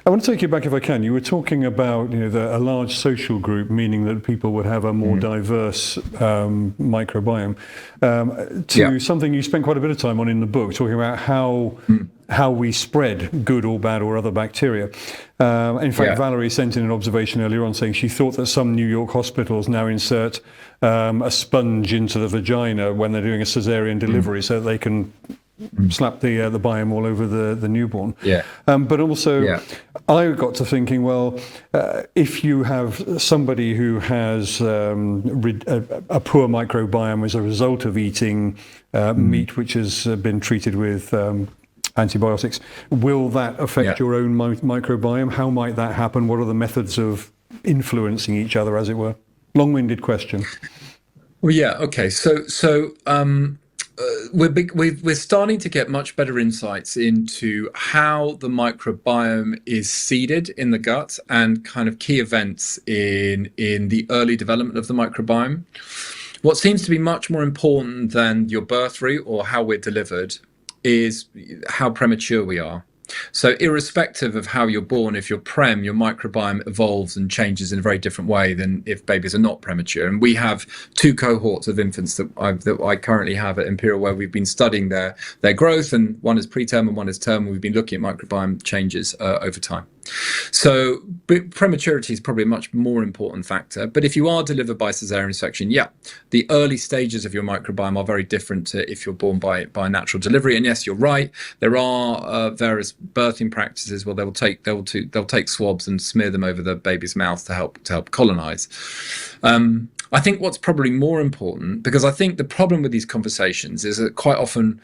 I want to take you back, if I can. You were talking about a large social group, meaning that people would have a more diverse microbiome, to something you spent quite a bit of time on in the book, talking about how we spread good or bad or other bacteria. In fact, Valerie sent in an observation earlier on saying she thought that some New York hospitals now insert a sponge into the vagina when they're doing a caesarean delivery so that they can slap the biome all over the newborn. But also, I got to thinking, well, if you have somebody who has a poor microbiome as a result of eating meat which has been treated with antibiotics, will that affect your own microbiome? How might that happen? What are the methods of influencing each other, as it were? Long-winded question. Well, okay. So we're starting to get much better insights into how the microbiome is seeded in the gut and kind of key events in the early development of the microbiome. What seems to be much more important than your birth route or how we're delivered is how premature we are. So irrespective of how you're born, if you're prem, your microbiome evolves and changes in a very different way than if babies are not premature. And we have 2 cohorts of infants that I currently have at Imperial where we've been studying their growth, and one is preterm and one is term, and we've been looking at microbiome changes over time. So prematurity is probably a much more important factor. But if you are delivered by caesarean section, the early stages of your microbiome are very different to if you're born by natural delivery. And yes, you're right. There are various birthing practices where they'll take swabs and smear them over the baby's mouth to help colonize. I think what's probably more important, because I think the problem with these conversations is that quite often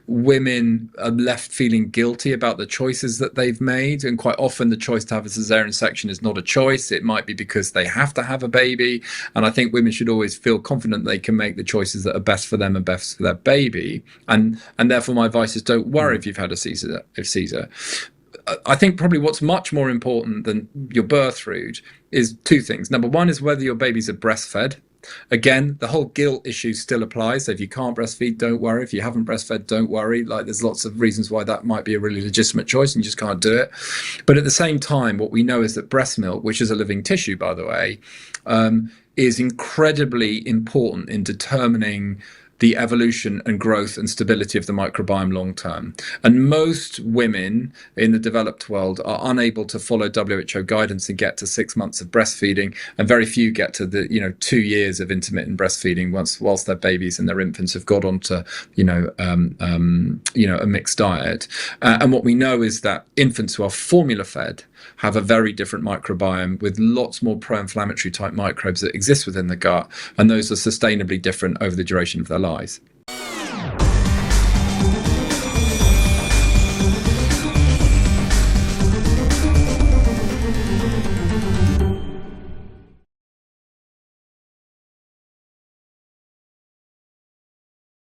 women are left feeling guilty about the choices that they've made, and quite often the choice to have a caesarean section is not a choice. It might be because they have to have a baby, and I think women should always feel confident they can make the choices that are best for them and best for their baby, and therefore my advice is don't worry if you've had a Caesar. I think probably what's much more important than your birth route is 2 things. Number one is whether your babies are breastfed. Again, the whole guilt issue still applies. So if you can't breastfeed, don't worry. If you haven't breastfed, don't worry. Like, there's lots of reasons why that might be a really legitimate choice and you just can't do it. But at the same time, what we know is that breast milk, which is a living tissue, by the way, is incredibly important in determining the evolution and growth and stability of the microbiome long term. And most women in the developed world are unable to follow WHO guidance and get to 6 months of breastfeeding, and very few get to the 2 years of intermittent breastfeeding whilst their babies and their infants have got onto a mixed diet. And what we know is that infants who are formula fed have a very different microbiome with lots more pro-inflammatory type microbes that exist within the gut, and those are sustainably different over the duration of their lives.